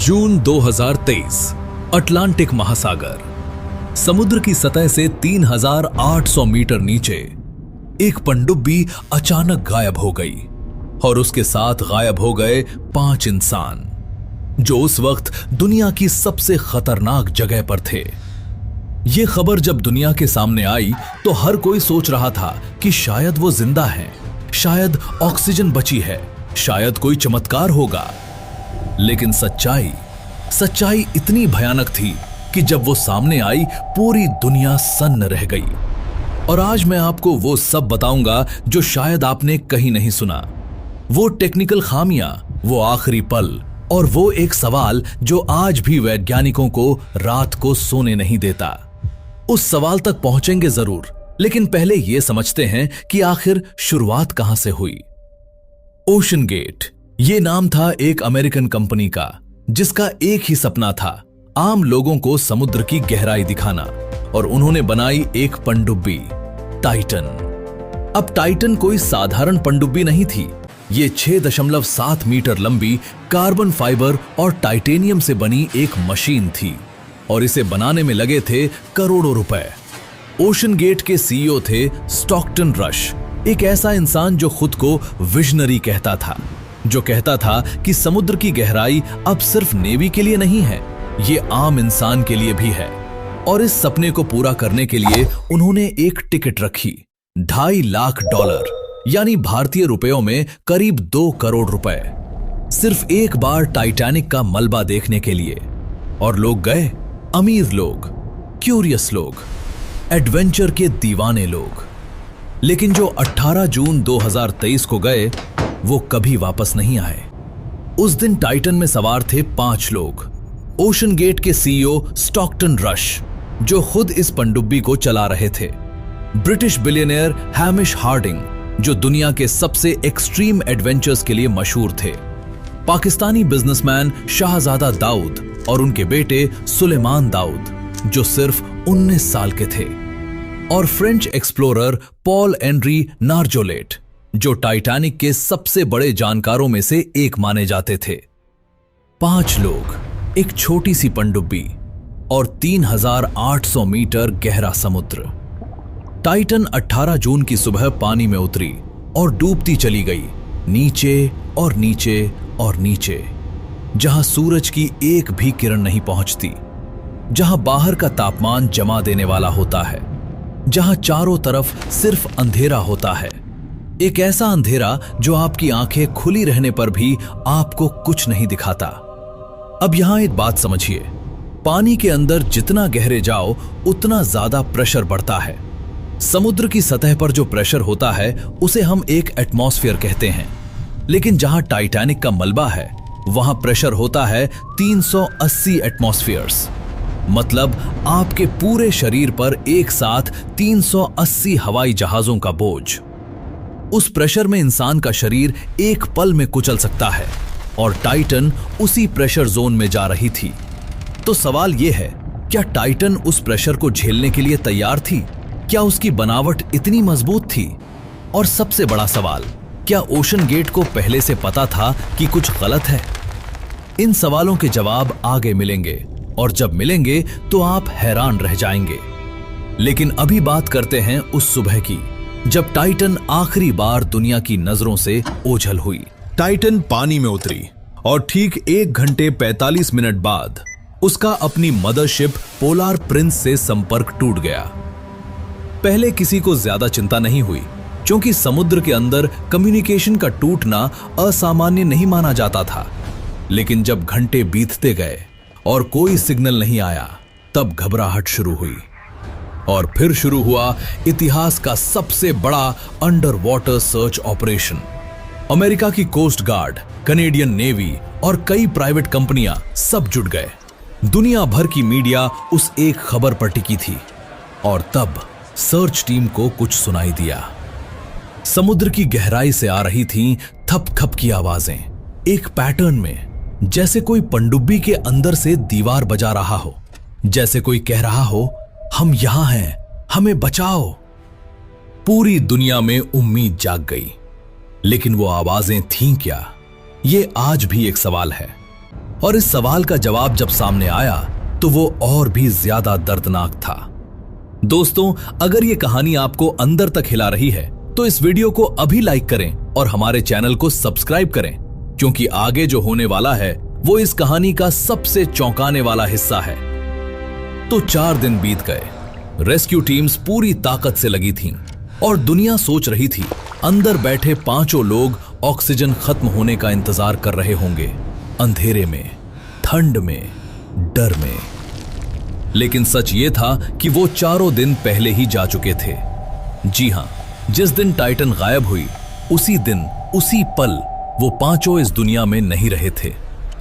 जून 2023, Atlantic महासागर। समुद्र की सतह से 3800 मीटर नीचे एक पनडुब्बी अचानक गायब हो गई और उसके साथ गायब हो गए 5 इंसान जो उस वक्त दुनिया की सबसे खतरनाक जगह पर थे। यह खबर जब दुनिया के सामने आई तो हर कोई सोच रहा था कि शायद वो जिंदा हैं, शायद ऑक्सीजन बची है, शायद कोई चमत्कार होगा। लेकिन सच्चाई इतनी भयानक थी कि जब वो सामने आई पूरी दुनिया सन्न रह गई। और आज मैं आपको वो सब बताऊंगा जो शायद आपने कहीं नहीं सुना। वो टेक्निकल खामियां, वो आखिरी पल और वो एक सवाल जो आज भी वैज्ञानिकों को रात को सोने नहीं देता। उस सवाल तक पहुंचेंगे जरूर, लेकिन पहले ये समझते हैं कि आखिर शुरुआत कहां से हुई। ओशन गेट ये नाम था एक अमेरिकन कंपनी का, जिसका एक ही सपना था, आम लोगों को समुद्र की गहराई दिखाना। और उन्होंने बनाई एक पनडुब्बी, टाइटन। अब टाइटन कोई साधारण पनडुब्बी नहीं थी। ये 6.7 मीटर लंबी कार्बन फाइबर और टाइटेनियम से बनी एक मशीन थी और इसे बनाने में लगे थे करोड़ों रुपए। ओशन गेट के सीईओ थे स्टॉकटन रश, एक ऐसा इंसान जो खुद को विजनरी कहता था, जो कहता था कि समुद्र की गहराई अब सिर्फ नेवी के लिए नहीं है, ये आम इंसान के लिए भी है। और इस सपने को पूरा करने के लिए उन्होंने एक टिकट रखी, $2.5 लाख, यानी भारतीय रुपयों में करीब 2 करोड़ रुपए, सिर्फ एक बार टाइटैनिक का मलबा देखने के लिए। और लोग गए, अमीर लोग, क्यूरियस लोग, एडवेंचर के दीवाने लोग। लेकिन जो 18 जून 2023 को गए वो कभी वापस नहीं आए। उस दिन टाइटन में सवार थे 5 लोग। ओशन गेट के सीईओ स्टॉकटन रश, जो खुद इस पनडुब्बी को चला रहे थे, ब्रिटिश बिलियनियर हैमिश हार्डिंग, जो दुनिया के सबसे एक्सट्रीम एडवेंचर्स के लिए मशहूर थे, पाकिस्तानी बिजनेसमैन शाहजादा दाऊद और उनके बेटे सुलेमान दाऊद, जो सिर्फ 19 साल के थे, और फ्रेंच एक्सप्लोरर पॉल एनरी नार्जोलेट, जो टाइटैनिक के सबसे बड़े जानकारों में से एक माने जाते थे। 5 लोग, एक छोटी सी पनडुब्बी और 3800 मीटर गहरा समुद्र। टाइटन 18 जून की सुबह पानी में उतरी और डूबती चली गई, नीचे और नीचे और नीचे, जहां सूरज की एक भी किरण नहीं पहुंचती, जहां बाहर का तापमान जमा देने वाला होता है, जहां चारों तरफ सिर्फ अंधेरा होता है, एक ऐसा अंधेरा जो आपकी आंखें खुली रहने पर भी आपको कुछ नहीं दिखाता। अब यहां एक बात समझिए, पानी के अंदर जितना गहरे जाओ उतना ज्यादा प्रेशर बढ़ता है। समुद्र की सतह पर जो प्रेशर होता है उसे हम एक एटमॉस्फेयर कहते हैं, लेकिन जहां टाइटैनिक का मलबा है वहां प्रेशर होता है 380 एटमॉस्फेयर्स। मतलब आपके पूरे शरीर पर एक साथ 380 हवाई जहाजों का बोझ। उस प्रेशर में इंसान का शरीर एक पल में कुचल सकता है, और टाइटन उसी प्रेशर जोन में जा रही थी। तो सवाल यह है, क्या टाइटन उस प्रेशर को झेलने के लिए तैयार थी? क्या उसकी बनावट इतनी मजबूत थी? और सबसे बड़ा सवाल, क्या ओशन गेट को पहले से पता था कि कुछ गलत है? इन सवालों के जवाब आगे मिलेंगे, और जब मिलेंगे तो आप हैरान रह जाएंगे। लेकिन अभी बात करते हैं उस सुबह की, जब टाइटन आखिरी बार दुनिया की नजरों से ओझल हुई। टाइटन पानी में उतरी और ठीक 1 घंटे 45 मिनट बाद उसका अपनी मदरशिप पोलार प्रिंस से संपर्क टूट गया। पहले किसी को ज्यादा चिंता नहीं हुई, क्योंकि समुद्र के अंदर कम्युनिकेशन का टूटना असामान्य नहीं माना जाता था। लेकिन जब घंटे बीतते गए और कोई सिग्नल नहीं आया, तब घबराहट शुरू हुई। और फिर शुरू हुआ इतिहास का सबसे बड़ा under water search operation. America की कोस्ट गार्ड, कनेडियन नेवी और कई प्राइवेट कंपनियां सब जुट गए। दुनिया भर की मीडिया उस एक खबर पर टिकी थी। और तब सर्च टीम को कुछ सुनाई दिया। समुद्र की गहराई से आ रही थीं थप थप की आवाजें, एक पैटर्न में, जैसे कोई पनडुब्बी के अंदर से दीवार बजा रहा हो, जैसे कोई कह रहा हो, हम यहां हैं, हमें बचाओ। पूरी दुनिया में उम्मीद जाग गई, लेकिन वो आवाजें थीं क्या? ये आज भी एक सवाल है। और इस सवाल का जवाब जब सामने आया तो वो और भी ज्यादा दर्दनाक था। दोस्तों, अगर ये कहानी आपको अंदर तक हिला रही है तो इस वीडियो को अभी लाइक करें और हमारे चैनल को सब्सक्राइब करें, क्योंकि आगे जो होने वाला है वो इस कहानी का सबसे चौंकाने वाला हिस्सा है। तो 4 दिन बीत गए। रेस्क्यू टीम्स पूरी ताकत से लगी थीं और दुनिया सोच रही थी अंदर बैठे 5 लोग ऑक्सीजन खत्म होने का इंतजार कर रहे होंगे, अंधेरे में, ठंड में, डर में। लेकिन सच ये था कि वो 4 दिन पहले ही जा चुके थे। जी हां, जिस दिन टाइटन गायब हुई उसी दिन, उसी पल वो 5 इस दुनिया में नहीं रहे थे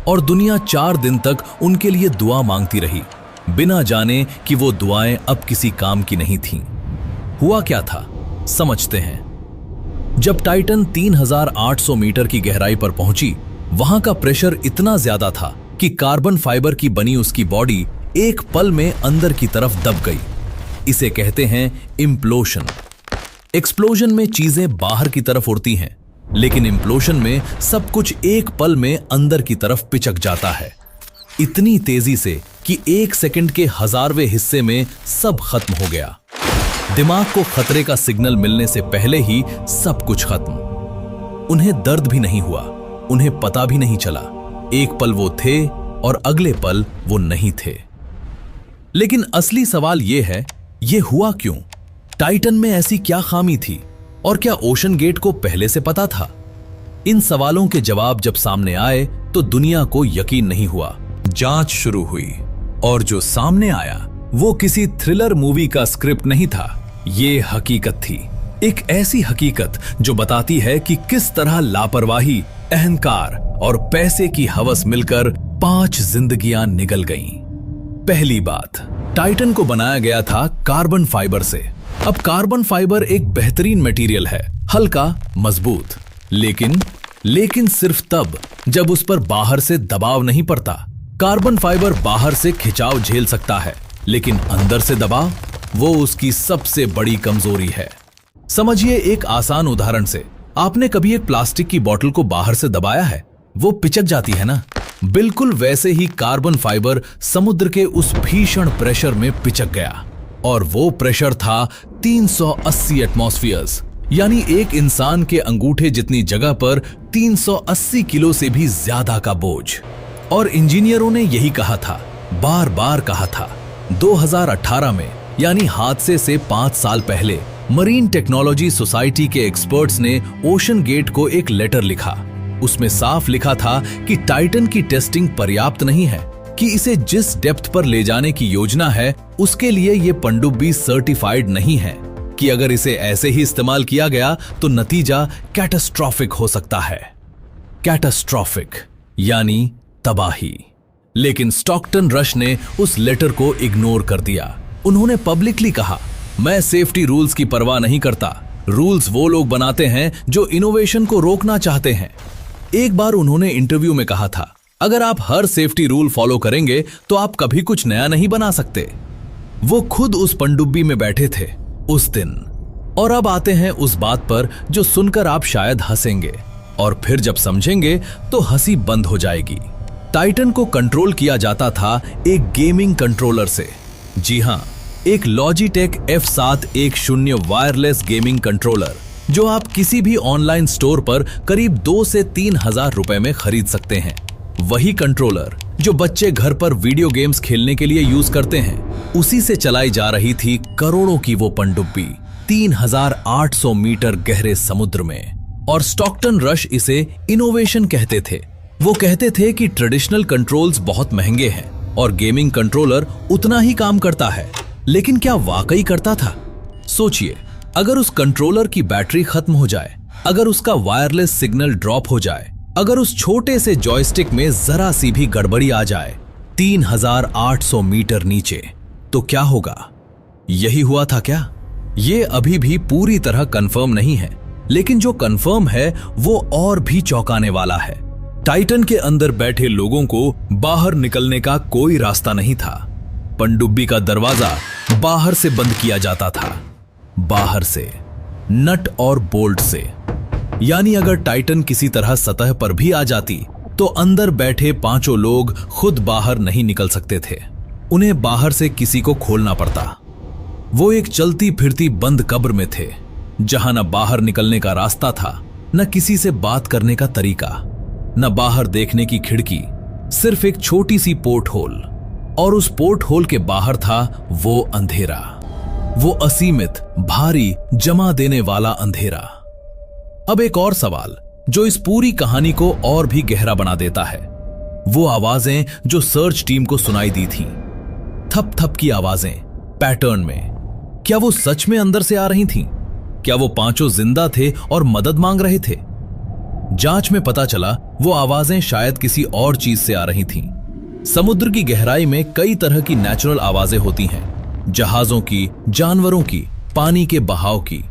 और दुनिया 4 दिन तक उनके लिए दुआ मांगती रही, बिना जाने कि वो दुआएं अब किसी काम की नहीं थीं। हुआ क्या था, समझते हैं। जब टाइटन 3800 मीटर की गहराई पर पहुंची, वहां का प्रेशर इतना ज्यादा था कि कार्बन फाइबर की बनी उसकी बॉडी एक पल में अंदर की तरफ दब गई। इसे कहते हैं इम्प्लोशन। एक्सप्लोजन में चीजें बाहर की तरफ उड़ती हैं, लेकिन इम्प्लोशन में सब कुछ एक पल में अंदर की तरफ पिचक जाता है, इतनी तेजी से कि 1 सेकंड के 1000वें हिस्से में सब खत्म हो गया। दिमाग को खतरे का सिग्नल मिलने से पहले ही सब कुछ खत्म। उन्हें दर्द भी नहीं हुआ, उन्हें पता भी नहीं चला। एक पल वो थे और अगले पल वो नहीं थे। लेकिन असली सवाल ये है, ये हुआ क्यों? टाइटन में ऐसी क्या खामी थी और क्या ओशन गेट को पहले से पता था? इन सवालों के जवाब जब सामने आए तो दुनिया को यकीन नहीं हुआ। जांच शुरू हुई और जो सामने आया वो किसी थ्रिलर मूवी का स्क्रिप्ट नहीं था, ये हकीकत थी। एक ऐसी हकीकत जो बताती है कि किस तरह लापरवाही, अहंकार और पैसे की हवस मिलकर 5 जिंदगियां निकल गईं। पहली बात, टाइटन को बनाया गया था कार्बन फाइबर से। अब कार्बन फाइबर एक बेहतरीन मटेरियल है, हल्का, मजबूत, लेकिन सिर्फ तब जब उस पर बाहर से दबाव नहीं पड़ता। कार्बन फाइबर बाहर से खिंचाव झेल सकता है, लेकिन अंदर से दबाव, वो उसकी सबसे बड़ी कमजोरी है। समझिए एक आसान उदाहरण से, आपने कभी एक प्लास्टिक की बोतल को बाहर से दबाया है? वो पिचक जाती है ना? बिल्कुल वैसे ही कार्बन फाइबर समुद्र के उस भीषण प्रेशर में पिचक गया, और वो प्रेशर था 380 एटमॉस्फेयर्स, यानी एक इंसान के अंगूठे जितनी जगह पर 380 किलो से भी ज्यादा का बोझ। और इंजीनियरों ने यही कहा था, बार बार कहा था। 2018 में, यानी हादसे से 5 साल पहले, मरीन टेक्नोलॉजी सोसाइटी के एक्सपर्ट्स ने ओशन गेट को एक लेटर लिखा। उसमें साफ लिखा था कि टाइटन की टेस्टिंग पर्याप्त नहीं है, कि इसे जिस डेप्थ पर ले जाने की योजना है उसके लिए ये पनडुब्बी सर्टिफाइड नहीं है, कि अगर इसे ऐसे ही इस्तेमाल किया गया तो नतीजा कैटास्ट्रोफिक हो सकता है। कैटास्ट्रोफिक यानी तबाही। लेकिन स्टॉकटन रश ने उस लेटर को इग्नोर कर दिया। उन्होंने पब्लिकली कहा, मैं सेफ्टी रूल्स की परवाह नहीं करता। रूल्स वो लोग बनाते हैं जो इनोवेशन को रोकना चाहते हैं। एक बार उन्होंने इंटरव्यू में कहा था, अगर आप हर सेफ्टी रूल फॉलो करेंगे तो आप कभी कुछ नया नहीं बना सकते। वो खुद उस पनडुब्बी में बैठे थे उस दिन। और अब आते हैं उस बात पर जो सुनकर आप शायद हंसेंगे, और फिर जब समझेंगे तो हंसी बंद हो जाएगी। टाइटन को कंट्रोल किया जाता था एक गेमिंग कंट्रोलर से। जी हां, एक Logitech F710 wireless gaming controller, जो आप किसी भी ऑनलाइन स्टोर पर करीब 2 से 3 हजार रुपए में खरीद सकते हैं। वही कंट्रोलर जो बच्चे घर पर वीडियो गेम्स खेलने के लिए यूज करते हैं, उसी से चलाई जा रही थी करोड़ों की वो पनडुब्बी 3800 मीटर गहरे समुद्र में। और स्टॉकटन रश इसे इनोवेशन कहते थे। वो कहते थे कि ट्रेडिशनल कंट्रोल्स बहुत महंगे हैं और गेमिंग कंट्रोलर उतना ही काम करता है। लेकिन क्या वाकई करता था? सोचिए, अगर उस कंट्रोलर की बैटरी खत्म हो जाए, अगर उसका वायरलेस सिग्नल ड्रॉप हो जाए, अगर उस छोटे से जॉयस्टिक में जरा सी भी गड़बड़ी आ जाए 3800 मीटर नीचे, तो क्या होगा? यही हुआ था क्या? ये अभी भी पूरी तरह कंफर्म नहीं है, लेकिन जो कंफर्म है वो और भी चौंकाने वाला है। टाइटन के अंदर बैठे लोगों को बाहर निकलने का कोई रास्ता नहीं था। पनडुब्बी का दरवाजा बाहर से बंद किया जाता था, बाहर से, नट और बोल्ट से। यानी अगर टाइटन किसी तरह सतह पर भी आ जाती तो अंदर बैठे पांचों लोग खुद बाहर नहीं निकल सकते थे। उन्हें बाहर से किसी को खोलना पड़ता। वो एक चलती फिरती बंद कब्र में थे, जहां न बाहर निकलने का रास्ता था, न किसी से बात करने का तरीका, न बाहर देखने की खिड़की, सिर्फ एक छोटी सी पोर्ट होल। और उस पोर्ट होल के बाहर था वो अंधेरा, वो असीमित, भारी, जमा देने वाला अंधेरा। अब एक और सवाल जो इस पूरी कहानी को और भी गहरा बना देता है, वो आवाजें जो सर्च टीम को सुनाई दी थीं, थप थप की आवाजें पैटर्न में। क्या वो सच में अंदर से आ रही थीं? क्या वो पांचों जिंदा थे और मदद मांग रहे थे? जांच में पता चला वो आवाजें शायद किसी और चीज से आ रही थीं। समुद्र की गहराई में कई तरह की नेचुरल आवाजें होती हैं, जहाजों की, जानवरों की, पानी के बहाव की।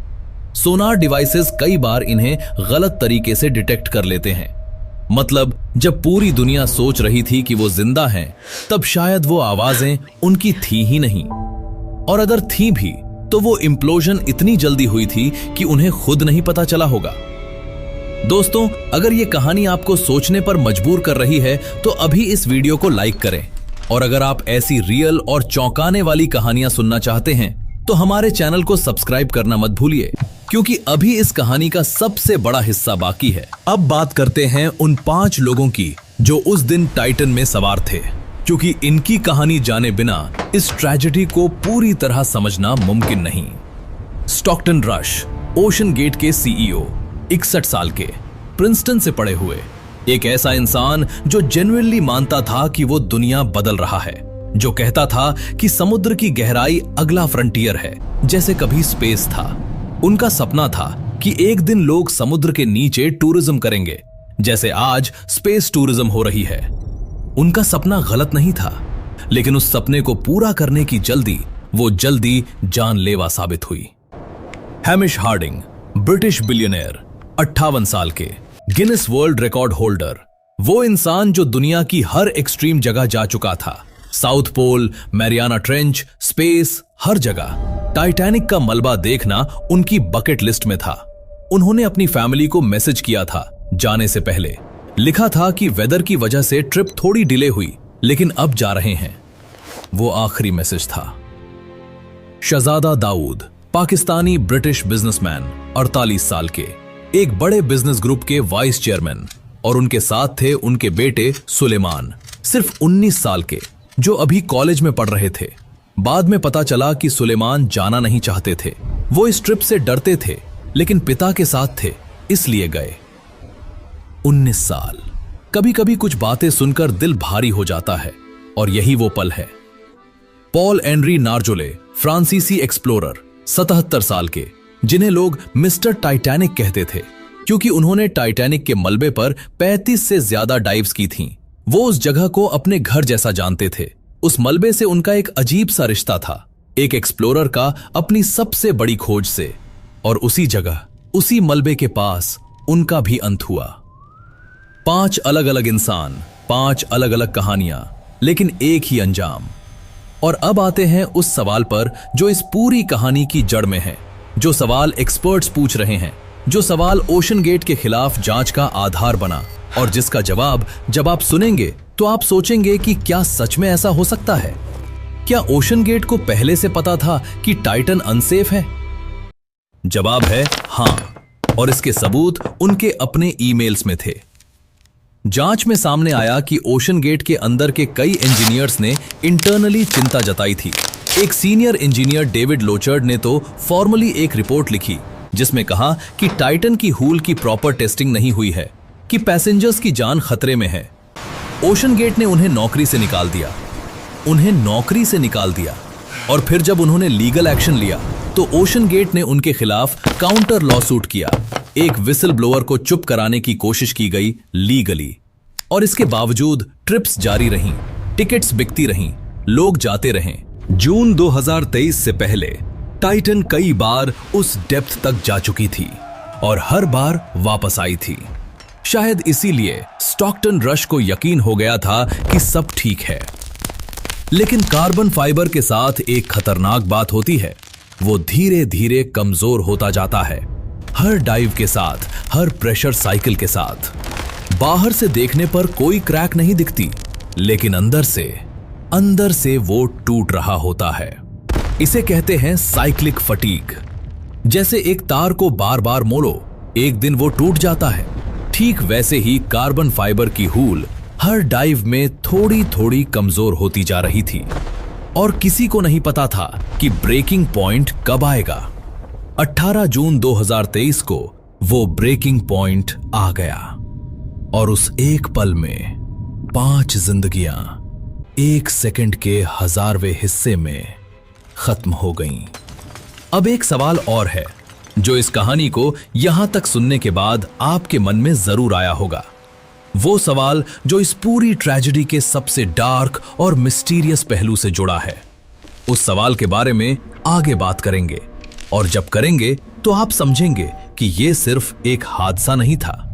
सोनार डिवाइसेस कई बार इन्हें गलत तरीके से डिटेक्ट कर लेते हैं। मतलब जब पूरी दुनिया सोच रही थी कि वो जिंदा हैं, तब शायद वो आवाजें उनकी थी ही नहीं, और अगर थी भी तो वो इम्प्लोजन इतनी जल्दी हुई थी कि उन्हें खुद नहीं पता चला होगा। दोस्तों, अगर ये कहानी आपको सोचने पर मजबूर कर रही है तो अभी इस वीडियो को लाइक करें, और अगर आप ऐसी रियल और चौंकाने वाली कहानियां सुनना चाहते हैं तो हमारे चैनल को सब्सक्राइब करना मत भूलिए, क्योंकि अभी इस कहानी का सबसे बड़ा हिस्सा बाकी है। अब बात करते हैं उन 5 लोगों की जो उस दिन टाइटन में सवार थे, क्योंकि इनकी कहानी जाने बिना इस ट्रेजेडी को पूरी तरह समझना मुमकिन नहीं। स्टॉकटन रश, ओशन गेट के सीईओ, 61 साल के, प्रिंसटन से पढ़े हुए, एक ऐसा इंसान जो जेन्युइनली मानता था कि वो दुनिया बदल रहा है, जो कहता था कि समुद्र की गहराई अगला फ्रंटियर है, जैसे कभी स्पेस था। उनका सपना था कि एक दिन लोग समुद्र के नीचे टूरिज्म करेंगे, जैसे आज स्पेस टूरिज्म हो रही है। उनका सपना गलत नहीं था, लेकिन उस सपने को पूरा करने की जल्दी वो जल्दी जानलेवा साबित हुई। हैमिश हार्डिंग, ब्रिटिश बिलियनेयर, 58 साल के, गिनेस वर्ल्ड रिकॉर्ड होल्डर, वो इंसान जो दुनिया की हर एक्सट्रीम जगह जा चुका था। South pole, Mariana Trench, space, हर जगह। टाइटैनिक का मलबा देखना उनकी बकेट लिस्ट में था। उन्होंने अपनी फैमिली को मैसेज किया था जाने से पहले। लिखा था कि वेदर की वजह से ट्रिप थोड़ी डिले हुई, लेकिन अब जा रहे हैं। वो आखिरी मैसेज था। शहजादा दाऊद, पाकिस्तानी ब्रिटिश बिजनेसमैन, 48 साल के, एक बड़े बिजनेस ग्रुप के वाइस चेयरमैन, और उनके साथ थे उनके बेटे सुलेमान, सिर्फ 19 साल के, जो अभी कॉलेज में पढ़ रहे थे। बाद में पता चला कि सुलेमान जाना नहीं चाहते थे। वो इस ट्रिप से डरते थे, लेकिन पिता के साथ थे, इसलिए गए। 19 साल। कभी कभी कुछ बातें सुनकर दिल भारी हो जाता है, और यही वो पल है। पॉल एनरी नार्जोले, फ्रांसीसी एक्सप्लोरर, 77 साल के, जिन्हें लोग मिस्टर टाइटैनिक कहते थे, क्योंकि उन्होंने टाइटैनिक के मलबे पर 35 से ज्यादा डाइव्स की थीं। वो उस जगह को अपने घर जैसा जानते थे। उस मलबे से उनका एक अजीब सा रिश्ता था, एक एक्सप्लोरर का अपनी सबसे बड़ी खोज से। और उसी जगह, उसी मलबे के पास उनका भी अंत हुआ। 5 अलग अलग इंसान, 5 अलग अलग कहानियां, लेकिन एक ही अंजाम। और अब आते हैं उस सवाल पर जो इस पूरी कहानी की जड़ में है, जो सवाल एक्सपर्ट्स पूछ रहे हैं, जो सवाल ओशन गेट के खिलाफ जांच का आधार बना, और जिसका जवाब जब आप सुनेंगे तो आप सोचेंगे कि क्या सच में ऐसा हो सकता है? क्या ओशन गेट को पहले से पता था कि टाइटन अनसेफ है? जवाब है हां, और इसके सबूत उनके अपने ईमेल्स में थे। जांच में सामने आया कि ओशन गेट के अंदर के कई इंजीनियर्स ने इंटरनली चिंता जताई थी। एक सीनियर इंजीनियर डेविड लोचर्ड ने तो फॉर्मली एक रिपोर्ट लिखी, जिसमें कहा कि टाइटन की हूल की प्रॉपर टेस्टिंग नहीं हुई है, कि पैसेंजर्स की जान खतरे में है। ओशन गेट ने उन्हें नौकरी से निकाल दिया, और फिर जब उन्होंने लीगल एक्शन लिया तो ओशन गेट ने उनके खिलाफ काउंटर लॉ सूट किया। एक विसल ब्लोअर को चुप कराने की कोशिश की गई लीगली, और इसके बावजूद ट्रिप्स जारी रहीं, टिकट्स बिकती रहीं, लोग जाते रहे। जून 2023 से पहले टाइटन कई बार उस डेप्थ तक जा चुकी थी और हर बार वापस आई थी। शायद इसीलिए स्टॉकटन रश को यकीन हो गया था कि सब ठीक है। लेकिन कार्बन फाइबर के साथ एक खतरनाक बात होती है, वो धीरे धीरे कमजोर होता जाता है, हर डाइव के साथ, हर प्रेशर साइकिल के साथ। बाहर से देखने पर कोई क्रैक नहीं दिखती, लेकिन अंदर से वो टूट रहा होता है। इसे कहते हैं साइक्लिक फटीग। जैसे एक तार को बार बार मोड़ो, एक दिन वो टूट जाता है। ठीक वैसे ही कार्बन फाइबर की हूल हर डाइव में थोड़ी थोड़ी कमजोर होती जा रही थी और किसी को नहीं पता था कि ब्रेकिंग पॉइंट कब आएगा। 18 जून 2023 को वो ब्रेकिंग पॉइंट आ गया और उस एक पल में 5 जिंदगियां 1 सेकंड के 1000वें हिस्से में खत्म हो गईं। अब एक सवाल और है जो इस कहानी को यहां तक सुनने के बाद आपके मन में जरूर आया होगा। वो सवाल जो इस पूरी ट्रेजेडी के सबसे डार्क और मिस्टीरियस पहलू से जुड़ा है। उस सवाल के बारे में आगे बात करेंगे और जब करेंगे तो आप समझेंगे कि ये सिर्फ एक हादसा नहीं था।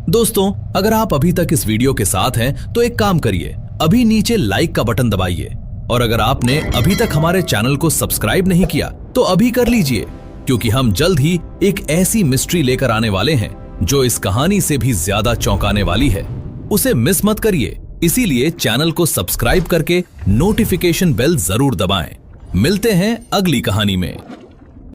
दोस्तों, अगर आप अभी तक इस वीडियो के साथ हैं तो एक काम करिए, अभी नीचे लाइक का बटन दबाइए और अगर आपने अभी तक हमारे चैनल को सब्सक्राइब नहीं किया तो अभी कर लीजिए, क्योंकि हम जल्द ही एक ऐसी मिस्ट्री लेकर आने वाले हैं जो इस कहानी से भी ज्यादा चौंकाने वाली है। उसे मिस मत करिए, इसीलिए चैनल को सब्सक्राइब करके नोटिफिकेशन बेल जरूर दबाएं। मिलते हैं अगली कहानी में।